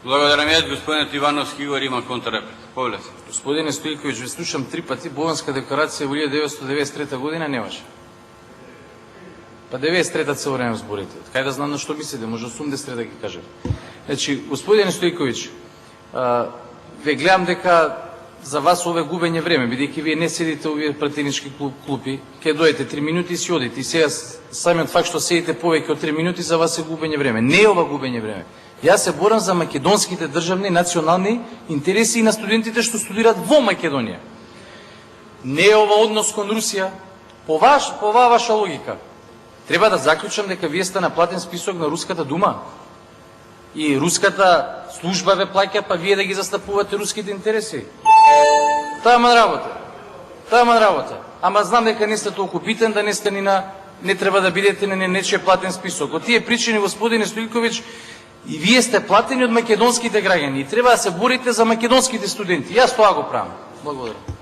Благодарам јас, господинот Ивановски Игор има контрреплика. Повлез. Господине Стојковиќ, ви слушам 3 пати, Болонска декларација во 1993 година немаше. Па 93-та цело време зборите. Кај да знам на што мислите, може 83 да ги кажете. Значи, господине Стојковиќ, ве гледам дека за вас ова е губење време, бидејќи вие не седите овие пратенички клупи, ќе дојдете 3 минути и си одите. И сега самиот факт што седите повеќе од 3 минути за вас е губење време. Не е ова губење време. Јас се борам за македонските државни национални интереси и на студентите што студираат во Македонија. Не е ова однос кон Русија. По оваа ваша логика, треба да заклучам дека вие сте на платен список на Руската дума. И руската служба ве плаќа, па вие да ги застапувате руските интереси. Таман работа. Ама знам дека не сте толку битен, да не сте не треба да бидете на нечиј платен список. Од тие причини, господине Стојковиќ, и вие сте платени од македонските граѓани и треба да се борите за македонските студенти. Јас тоа го правам. Благодарам.